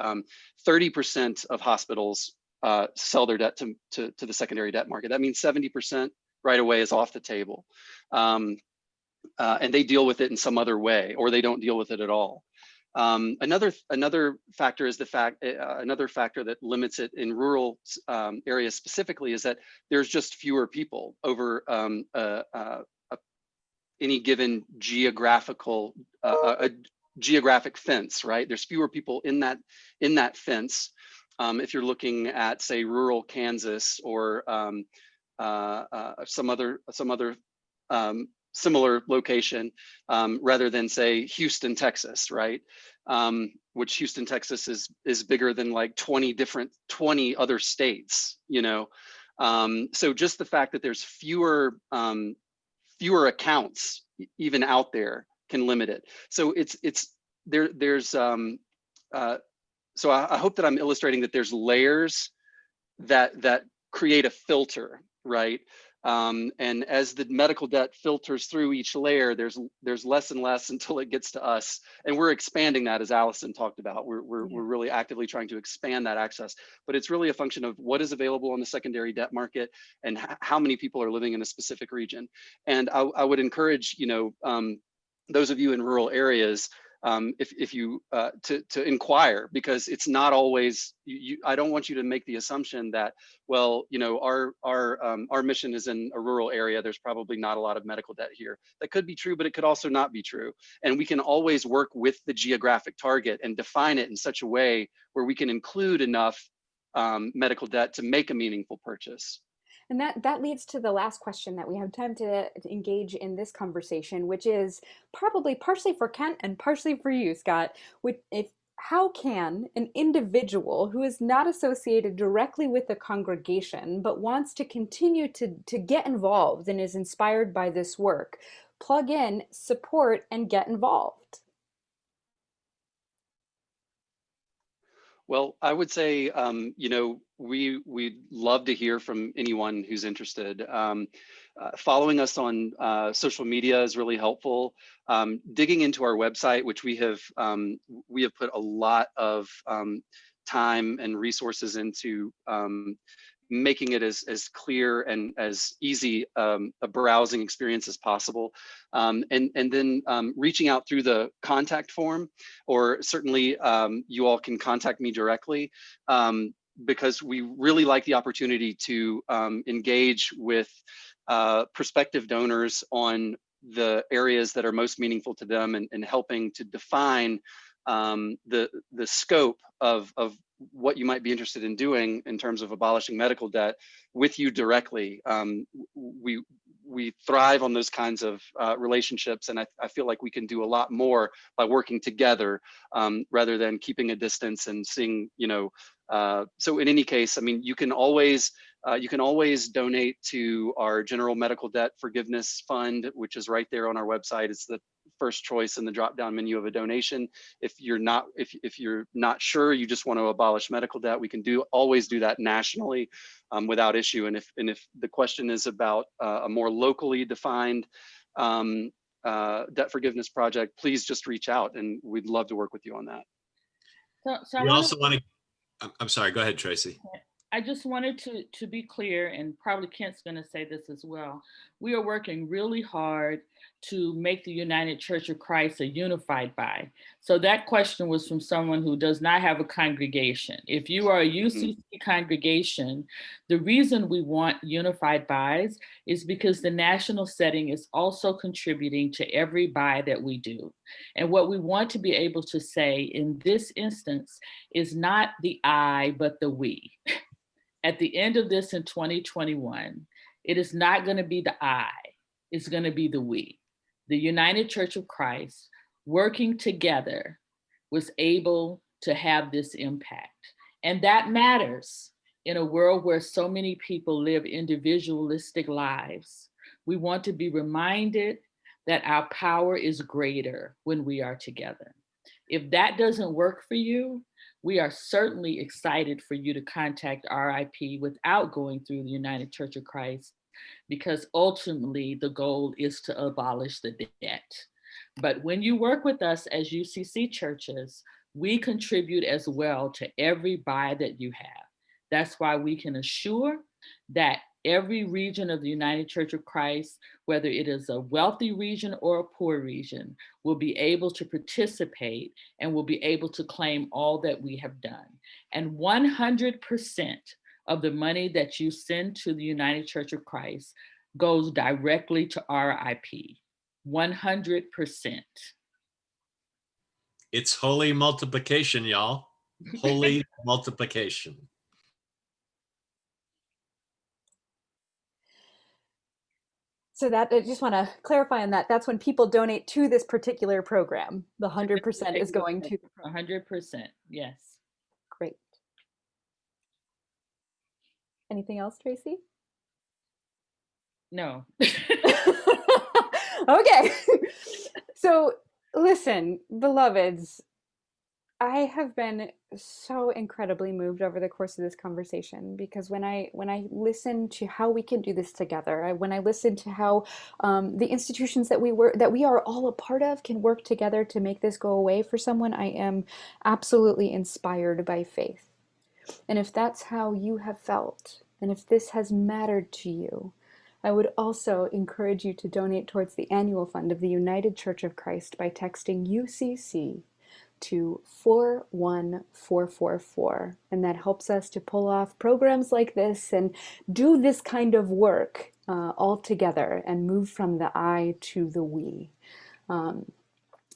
30% of hospitals sell their debt to the secondary debt market. That means 70% right away is off the table. And they deal with it in some other way, or they don't deal with it at all. Another factor is another factor that limits it in rural areas specifically is that there's just fewer people over any given geographic fence, right? There's fewer people in that fence. If you're looking at, say, rural Kansas or some other similar location, rather than, say, Houston, Texas, right? Which Houston, Texas is bigger than like 20 other states, you know? So just the fact that there's fewer accounts even out there can limit it. So so I hope that I'm illustrating that there's layers that create a filter, right? And as the medical debt filters through each layer, there's less and less until it gets to us. And we're expanding that, as Allison talked about. We're really actively trying to expand that access. But it's really a function of what is available on the secondary debt market and how many people are living in a specific region. And I would encourage, those of you in rural areas, if you to inquire, because it's not always. I don't want you to make the assumption that, well, our mission is in a rural area. There's probably not a lot of medical debt here. That could be true, but it could also not be true. And we can always work with the geographic target and define it in such a way where we can include enough medical debt to make a meaningful purchase. And that leads to the last question that we have time to engage in this conversation, which is probably partially for Kent and partially for you, Scott. how can an individual who is not associated directly with the congregation but wants to continue to get involved and is inspired by this work plug in, support, and get involved? Well, I would say, we'd love to hear from anyone who's interested. Following us on social media is really helpful. Digging into our website, which we have put a lot of time and resources into making it as clear and as easy a browsing experience as possible. And then reaching out through the contact form, or certainly you all can contact me directly, because we really like the opportunity to engage with prospective donors on the areas that are most meaningful to them, and helping to define the scope of what you might be interested in doing in terms of abolishing medical debt with you directly. We thrive on those kinds of relationships, and I feel like we can do a lot more by working together rather than keeping a distance and seeing, so in any case, I mean, you can always donate to our General Medical Debt Forgiveness Fund, which is right there on our website. It's the first choice in the drop-down menu of a donation. If you're not sure, you just want to abolish medical debt, we can always do that nationally without issue. And if the question is about a more locally defined debt forgiveness project, please just reach out, and we'd love to work with you on that. So We also want to. I'm sorry. Go ahead, Traci. I just wanted to be clear, and probably Kent's going to say this as well. We are working really hard to make the United Church of Christ a unified body. So that question was from someone who does not have a congregation. If you are a UCC congregation, the reason we want unified bodies is because the national setting is also contributing to every buy that we do. And what we want to be able to say in this instance is not the I, but the we. At the end of this in 2021, it is not going to be the I, it's going to be the we. The United Church of Christ, working together, was able to have this impact. And that matters in a world where so many people live individualistic lives. We want to be reminded that our power is greater when we are together. If that doesn't work for you, we are certainly excited for you to contact RIP without going through the United Church of Christ, because ultimately the goal is to abolish the debt. But when you work with us as UCC churches, we contribute as well to every buy that you have. That's why we can assure that every region of the United Church of Christ, whether it is a wealthy region or a poor region, will be able to participate and will be able to claim all that we have done. And 100% of the money that you send to the United Church of Christ goes directly to RIP. 100%. It's holy multiplication, y'all. Holy multiplication. So that, I just want to clarify on that. That's when people donate to this particular program. The 100% is going to the program. 100%, yes. Great. Anything else, Traci? No. Okay. So listen, beloveds, I have been so incredibly moved over the course of this conversation, because when I listen to how we can do this together, when I listen to how the institutions that we are all a part of can work together to make this go away for someone, I am absolutely inspired by faith. And if that's how you have felt, and if this has mattered to you, I would also encourage you to donate towards the annual fund of the United Church of Christ by texting UCC to 41444, and that helps us to pull off programs like this and do this kind of work all together and move from the I to the we.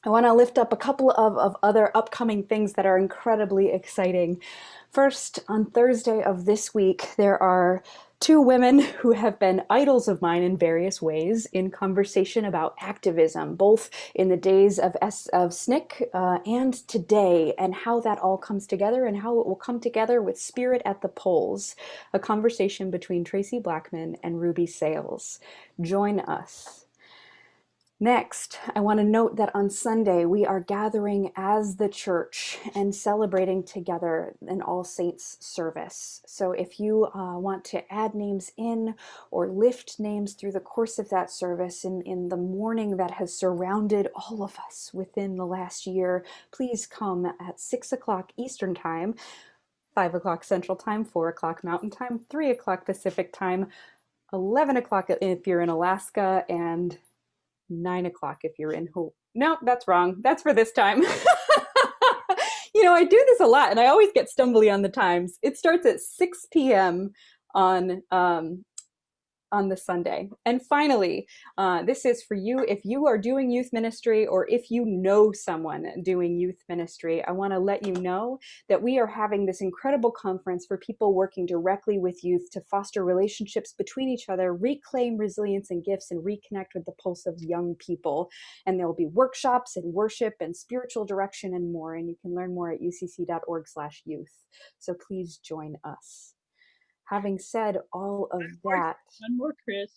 I want to lift up a couple of other upcoming things that are incredibly exciting. First, on Thursday of this week, there are two women who have been idols of mine in various ways in conversation about activism, both in the days of SNCC and today, and how that all comes together and how it will come together with Spirit at the Polls, a conversation between Traci Blackmon and Ruby Sales. Join us. Next, I want to note that on Sunday we are gathering as the church and celebrating together an All Saints service. So if you want to add names in or lift names through the course of that service in the mourning that has surrounded all of us within the last year, please come at 6 o'clock Eastern Time, 5 o'clock Central Time, 4 o'clock Mountain Time, 3 o'clock Pacific Time, 11 o'clock if you're in Alaska, and 9 o'clock if you're in Hawaii. No, that's wrong. That's for this time. I do this a lot and I always get stumbly on the times. It starts at 6 p.m. on the Sunday. And finally, this is for you. If you are doing youth ministry or if you know someone doing youth ministry, I want to let you know that we are having this incredible conference for people working directly with youth to foster relationships between each other, reclaim resilience and gifts, and reconnect with the pulse of young people. And there will be workshops and worship and spiritual direction and more. And you can learn more at ucc.org/youth. So please join us. Having said all of that, one more, Chris.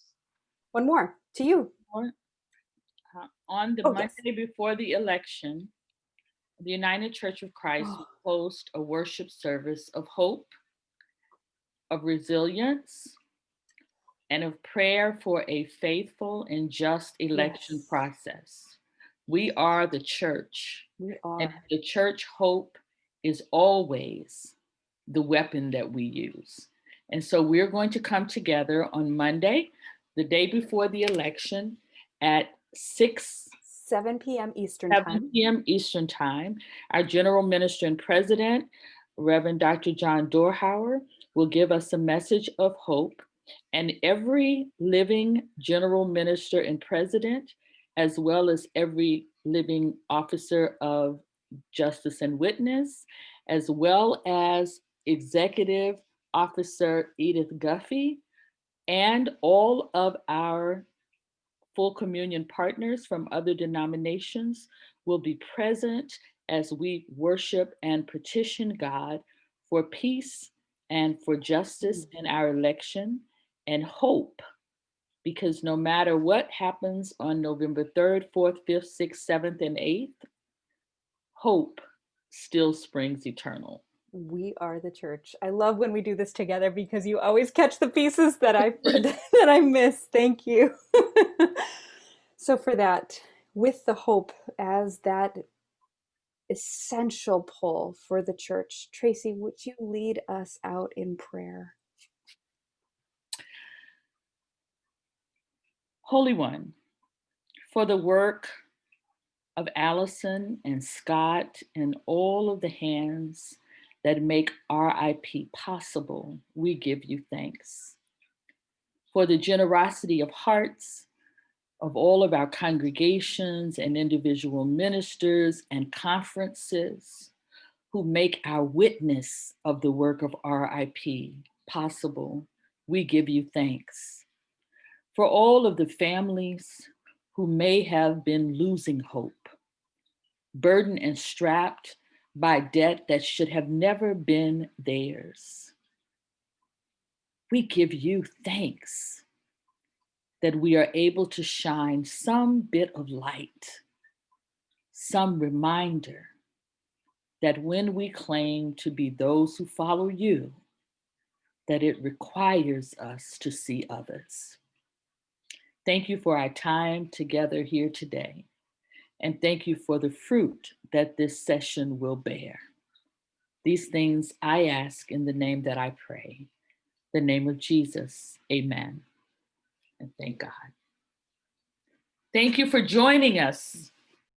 One more to you. On the Monday before the election, the United Church of Christ will host a worship service of hope, of resilience, and of prayer for a faithful and just election process. We are the church. We are. And the church hope is always the weapon that we use. And so we're going to come together on Monday, the day before the election, at 7 p.m. Eastern Time. 7 p.m. Eastern Time. Our General Minister and President, Reverend Dr. John Dorhauer, will give us a message of hope. And every living General Minister and President, as well as every living officer of justice and witness, as well as Executive Officer Edith Guffey, and all of our full communion partners from other denominations will be present as we worship and petition God for peace and for justice in our election and hope, because no matter what happens on November 3rd, 4th, 5th, 6th, 7th, and 8th, hope still springs eternal. We are the church. I love when we do this together because you always catch the pieces that I miss. Thank you. So for that, with the hope as that essential pull for the church, Traci, would you lead us out in prayer? Holy One, for the work of Allison and Scott and all of the hands that make RIP possible, we give you thanks. For the generosity of hearts of all of our congregations and individual ministers and conferences who make our witness of the work of RIP possible, we give you thanks. For all of the families who may have been losing hope, burdened and strapped by debt that should have never been theirs, we give you thanks that we are able to shine some bit of light, some reminder that when we claim to be those who follow you, that it requires us to see others. Thank you for our time together here today. And thank you for the fruit that this session will bear. These things I ask in the name that I pray, the name of Jesus, amen. And thank God. Thank you for joining us